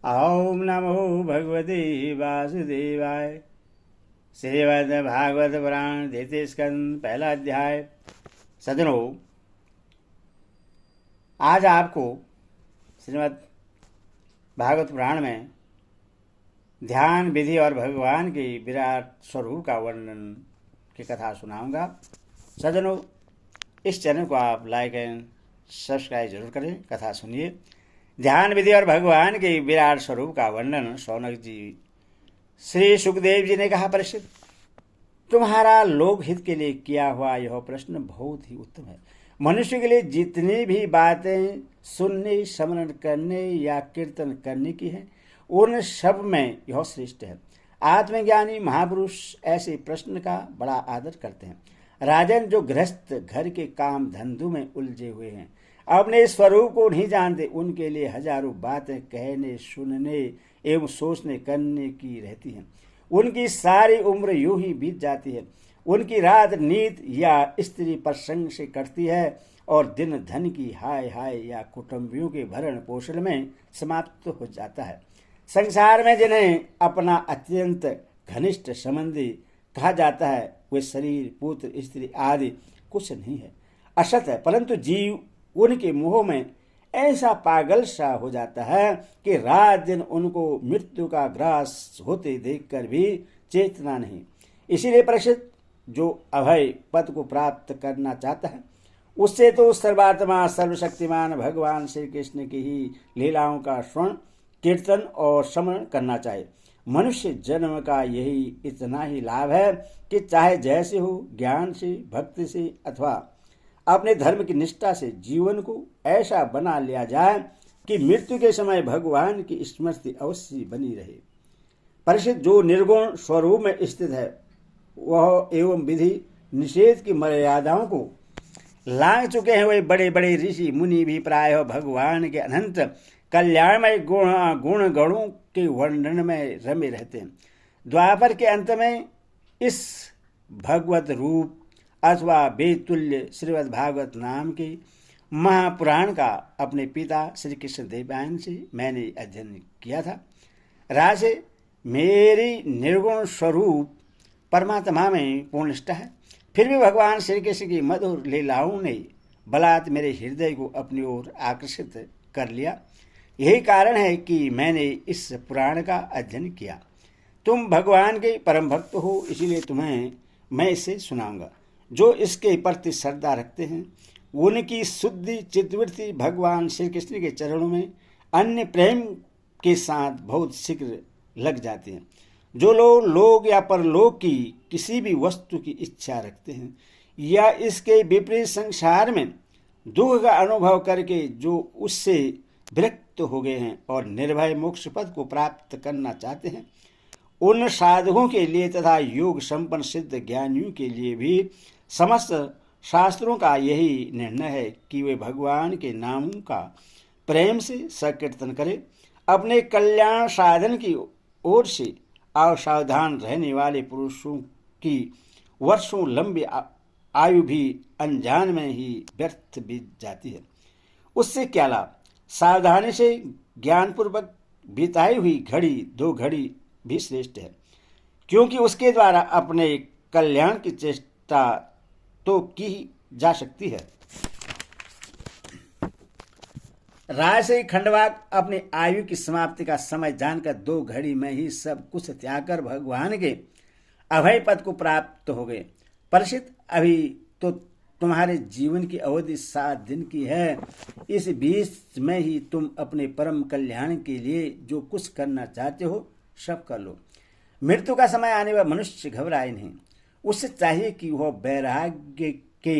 ओम नमो भगवते वासुदेवाय। श्रीमद् भागवत पुराण द्वितीय स्कंद पहला अध्याय। सज्जनों, आज आपको श्रीमद् भागवत पुराण में ध्यान विधि और भगवान के विराट स्वरूप का वर्णन की कथा सुनाऊंगा। सज्जनों, इस चैनल को आप लाइक एंड सब्सक्राइब जरूर करें। कथा सुनिए। ध्यान विधि और भगवान के विराट स्वरूप का वर्णन शौनक जी श्री सुखदेव जी ने कहा, परीक्षित, तुम्हारा लोक हित के लिए किया हुआ यह प्रश्न बहुत ही उत्तम है। मनुष्य के लिए जितनी भी बातें सुनने, स्मरण करने या कीर्तन करने की है, उन सब में यह श्रेष्ठ है। आत्मज्ञानी महापुरुष ऐसे प्रश्न का बड़ा आदर करते हैं। राजन, जो गृहस्थ घर के काम धंधों में उलझे हुए हैं, अपने स्वरूप को नहीं जानते, उनके लिए हजारों बातें कहने, सुनने एवं सोचने करने की रहती हैं। उनकी सारी उम्र यूं ही बीत जाती है। उनकी रात नींद या स्त्री प्रसंग से कटती है और दिन धन की हाय हाय या कुटुंबियों के भरण पोषण में समाप्त हो जाता है। संसार में जिन्हें अपना अत्यंत घनिष्ठ संबंधी कहा जाता है, वे शरीर, पुत्र, स्त्री आदि कुछ नहीं है, असत है। परंतु जीव उनके मोह में ऐसा पागल सा हो जाता है कि रात दिन उनको मृत्यु का ग्रास होते देखकर भी चेतना नहीं। इसीलिए परीक्षित, जो अभय पद को प्राप्त करना चाहता है, उससे तो सर्वात्मा सर्वशक्तिमान भगवान श्री कृष्ण की ही लीलाओं का श्रवण, कीर्तन और स्मरण करना चाहिए। मनुष्य जन्म का यही इतना ही लाभ है कि चाहे जैसे हो, ज्ञान से, भक्ति से अथवा अपने धर्म की निष्ठा से जीवन को ऐसा बना लिया जाए कि मृत्यु के समय भगवान की स्मृति अवश्य बनी रहे। परिषद, जो निर्गुण स्वरूप में स्थित है, वह एवं विधि निषेध की मर्यादाओं को लांघ चुके हैं। वे बड़े बड़े ऋषि मुनि भी प्रायः भगवान के अनंत कल्याणमय गुण गणों के वर्णन में रमे रहते हैं। द्वापर के अंत में इस भगवत रूप अथवा बेतुल्य श्रीमद् भागवत नाम के महापुराण का अपने पिता श्री कृष्ण देवयान से मैंने अध्ययन किया था। राजे, मेरी निर्गुण स्वरूप परमात्मा में पूर्ण निष्ठा है, फिर भी भगवान श्री कृष्ण की मधुर लीलाओं ने बलात् मेरे हृदय को अपनी ओर आकर्षित कर लिया। यही कारण है कि मैंने इस पुराण का अध्ययन किया। तुम भगवान के परम भक्त हो, इसीलिए तुम्हें मैं इसे सुनाऊंगा। जो इसके प्रति श्रद्धा रखते हैं, उनकी शुद्धि चित्तवृत्ति भगवान श्री कृष्ण के चरणों में अन्य प्रेम के साथ बहुत शीघ्र लग जाते हैं। जो लोग लोक या परलोक की किसी भी वस्तु की इच्छा रखते हैं या इसके विपरीत संसार में दुख का अनुभव करके जो उससे विरक्त हो गए हैं और निर्भय मोक्ष पद को प्राप्त करना चाहते हैं, उन साधकों के लिए तथा योग संपन्न सिद्ध ज्ञानियों के लिए भी समस्त शास्त्रों का यही निर्णय है कि वे भगवान के नामों का प्रेम से संकीर्तन करें। अपने कल्याण साधन की ओर से असावधान रहने वाले पुरुषों की वर्षों लंबी आयु भी अनजान में ही व्यर्थ बीत जाती है। उससे क्या लाभ? सावधानी से ज्ञानपूर्वक बिताई हुई घड़ी 2 घड़ी भी श्रेष्ठ है, क्योंकि उसके द्वारा अपने कल्याण की चेष्टा तो की जा सकती है। राय से खंडवाक अपनी आयु की समाप्ति का समय जानकर 2 घड़ी में ही सब कुछ त्याग कर भगवान के अभय पद को प्राप्त हो गए। परीक्षित, अभी तो तुम्हारे जीवन की अवधि 7 दिन की है। इस बीच में ही तुम अपने परम कल्याण के लिए जो कुछ करना चाहते हो सब कर लो। मृत्यु का समय आने पर मनुष्य घबराए नहीं। उससे चाहिए कि वह वैराग्य के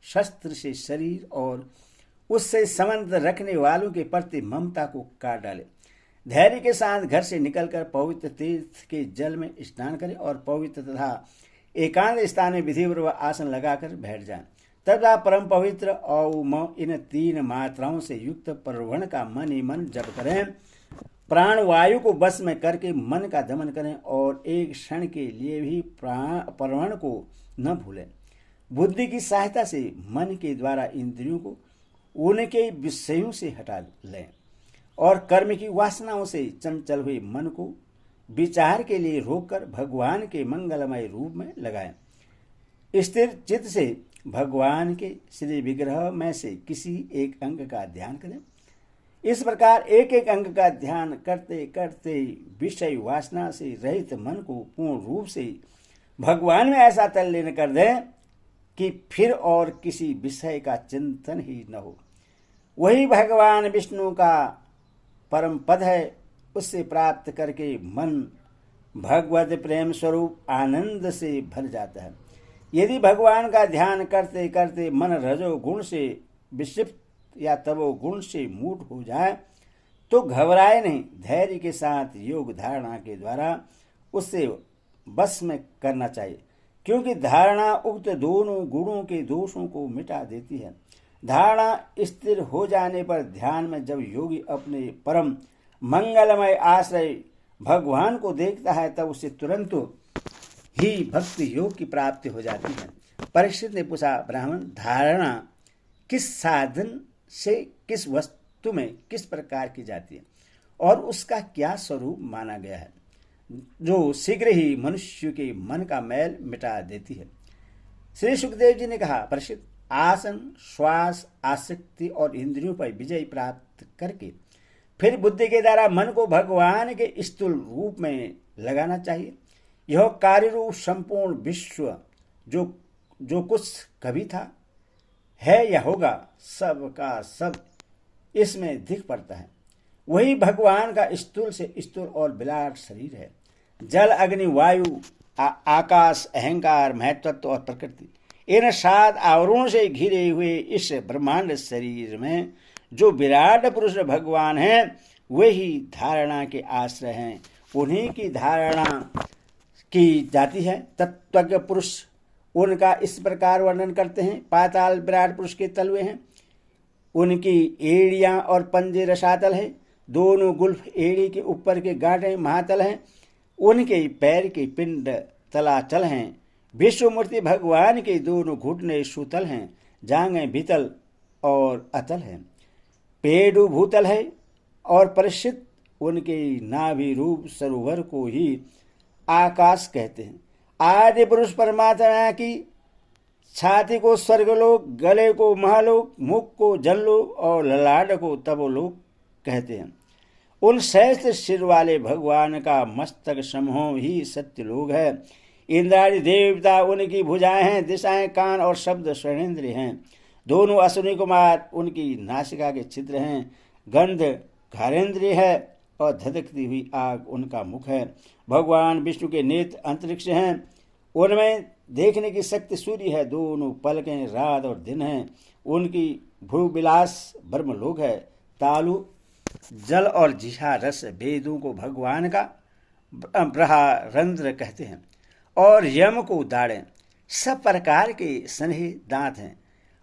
शस्त्र से शरीर और उससे संबंध रखने वालों के प्रति ममता को काट डाले। धैर्य के साथ घर से निकलकर पवित्र तीर्थ के जल में स्नान करें और पवित्र तथा एकांत स्थान में विधिपूर्वक आसन लगाकर बैठ जाएं। तब आप परम पवित्र और इन 3 मात्राओं से युक्त प्रवण का मन ही मन जप करें। प्राण वायु को बस में करके मन का दमन करें और एक क्षण के लिए भी प्रवण को न भूलें। बुद्धि की सहायता से मन के द्वारा इंद्रियों को उनके विषयों से हटा लें और कर्म की वासनाओं से चंचल हुए मन को विचार के लिए रोककर भगवान के मंगलमय रूप में लगाएं। स्थिर चित्त से भगवान के श्री विग्रह में से किसी एक अंग का ध्यान करें। इस प्रकार एक एक अंग का ध्यान करते करते विषय वासना से रहित मन को पूर्ण रूप से भगवान में ऐसा तल्लीन कर दें कि फिर और किसी विषय का चिंतन ही न हो। वही भगवान विष्णु का परम पद है। उससे प्राप्त करके मन भगवत प्रेम स्वरूप आनंद से भर जाता है। यदि भगवान का ध्यान करते करते मन रजोगुण से विक्षिप्त या तमोगुण से मूढ़ हो जाए तो घबराए नहीं, धैर्य के साथ योग धारणा के द्वारा उससे बस में करना चाहिए, क्योंकि धारणा उक्त दोनों गुणों के दोषों को मिटा देती है। धारणा स्थिर हो जाने पर ध्यान में जब योगी अपने परम मंगलमय आश्रय भगवान को देखता है तब उसे तुरंत ही भक्ति योग की प्राप्ति हो जाती है। परीक्षित ने पूछा, ब्राह्मण, धारणा किस साधन से किस वस्तु में किस प्रकार की जाती है और उसका क्या स्वरूप माना गया है जो शीघ्र ही मनुष्य के मन का मैल मिटा देती है? श्री सुखदेव जी ने कहा, परीक्षित, आसन, श्वास, आसक्ति और इंद्रियों पर विजय प्राप्त करके फिर बुद्धि के द्वारा मन को भगवान के स्थूल रूप में लगाना चाहिए। यह कार्य रूप संपूर्ण विश्व जो कुछ कभी था, है या होगा, सब का सब इसमें दिख पड़ता है। वही भगवान का स्थूल से स्थूल और विराट शरीर है। जल, अग्नि, वायु, आकाश, अहंकार, महत्त्व और प्रकृति, इन 7 आवरणों से घिरे हुए इस ब्रह्मांड शरीर में जो विराट पुरुष भगवान हैं, वही धारणा के आश्रय हैं। उन्हीं की धारणा की जाती है। तत्वज्ञ पुरुष उनका इस प्रकार वर्णन करते हैं। पाताल विराट पुरुष के तलवे हैं, उनकी एड़ियां और पंजे रसातल हैं। दोनों गुल्फ एड़ी के ऊपर के गांठें महातल हैं। उनके पैर के पिंड तलाचल हैं। विश्वमूर्ति भगवान के दोनों घुटने सुतल हैं, जांघें भीतल और अतल हैं। पेड़ु भूतल है और परिषित उनके नाभि रूप सरोवर को ही आकाश कहते हैं। आदि पुरुष परमात्मा की छाती को स्वर्गलोक, गले को महालोक, मुख को जनलोक और ललाट को तपोलोक कहते हैं। उन श्रेष्ठ सिर वाले भगवान का मस्तक समूह ही सत्यलोक है। इंद्रादि देवता उनकी भुजाएं हैं, दिशाएं कान और शब्द श्रवणेन्द्रिय हैं। दोनों अश्विनी कुमार उनकी नासिका के छिद्र हैं। गंध घारेन्द्रिय है और धधकती हुई आग उनका मुख है। भगवान विष्णु के नेत्र अंतरिक्ष हैं, उनमें देखने की शक्ति सूर्य है। दोनों पलकें रात और दिन हैं। उनकी भूविलास ब्रह्मलोक है। तालु जल और जिहा रस वेदों को भगवान का ब्रहारंध्र कहते हैं और यम को दाड़ें। सब प्रकार के सनहे दांत हैं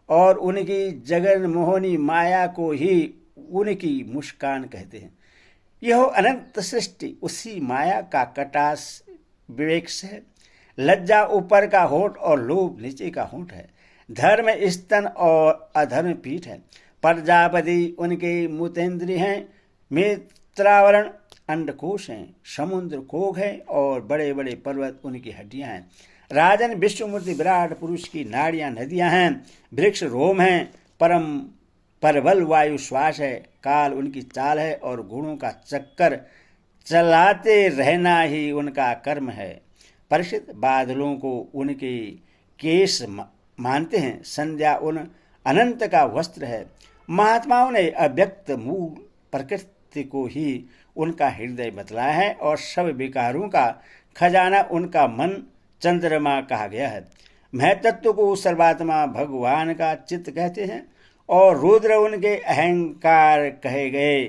और उनकी जगन मोहनी माया को ही उनकी मुस्कान कहते हैं। यह अनंत सृष्टि उसी माया का कटास विवेक है। लज्जा ऊपर का होठ और लोभ नीचे का होठ है। धर्म स्तन और अधर्म पीठ है। प्रजापति उनके मूतेंद्रिय हैं। मित्रावरण अंडकोश हैं। समुद्र कोख है और बड़े बड़े पर्वत उनकी हड्डियां हैं। राजन विश्वमूर्ति विराट पुरुष की नाड़ियां नदियां हैं। वृक्ष रोम हैं। परम परबल वायु श्वास है। काल उनकी चाल है और गुणों का चक्कर चलाते रहना ही उनका कर्म है। परिषित बादलों को उनके केश मानते हैं। संध्या उन अनंत का वस्त्र है। महात्माओं ने अव्यक्त मूल प्रकृति को ही उनका हृदय बतलाया है और सब विकारों का खजाना उनका मन चंद्रमा कहा गया है। महतत्व को सर्वात्मा भगवान का चित्त कहते हैं और रुद्र उनके अहंकार कहे गए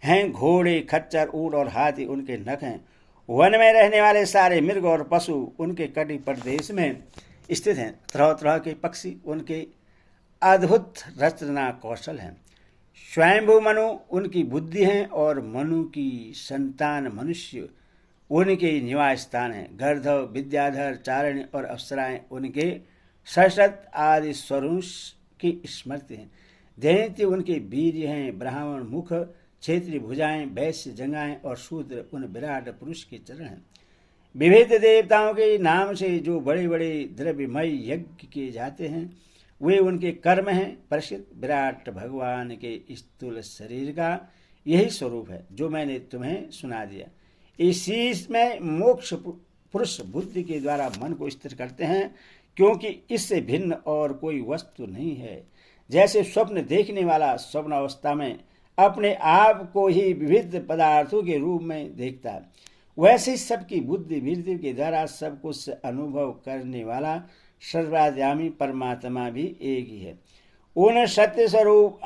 हैं। घोड़े, खच्चर, ऊंट और हाथी उनके नख हैं। वन में रहने वाले सारे मृग और पशु उनके कटि प्रदेश में स्थित हैं। तरह तरह के पक्षी उनके अद्भुत रचना कौशल हैं। स्वयंभू मनु उनकी बुद्धि है और मनु की संतान मनुष्य उनके निवास स्थान है। गर्धव, विद्याधर, चारण्य और अप्सराएं उनके सशत आदि स्वरूप की स्मृति हैं। दैत्य उनके वीर्य हैं। ब्राह्मण मुख क्षेत्रीय भुजाएं, वैश्य जंगाएं और शूद्र उन विराट पुरुष के चरण हैं। विविध देवताओं के नाम से जो बड़े बड़े द्रव्यमय यज्ञ किए जाते हैं वे उनके कर्म हैं। परिषद विराट भगवान के स्थूल शरीर का यही स्वरूप है जो मैंने तुम्हें सुना दिया। इसी में मोक्ष पुरुष बुद्धि के द्वारा मन को स्थिर करते हैं, क्योंकि इससे भिन्न और कोई वस्तु नहीं है। जैसे स्वप्न देखने वाला स्वप्न अवस्था में अपने आप को ही विविध पदार्थों के रूप में देखता है, वैसे सबकी बुद्धि वृत्ति के द्वारा सब कुछ अनुभव करने वाला सर्वाध्यामी परमात्मा भी एक ही है। उन सत्य स्वरूप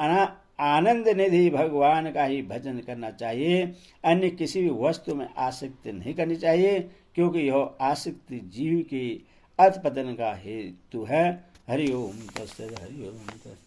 आनंद निधि भगवान का ही भजन करना चाहिए। अन्य किसी भी वस्तु में आसक्ति नहीं करनी चाहिए, क्योंकि यह आसक्ति जीव के अधपतन का हेतु है। हरि ओम तत्सत। हरि ओम तत्सत।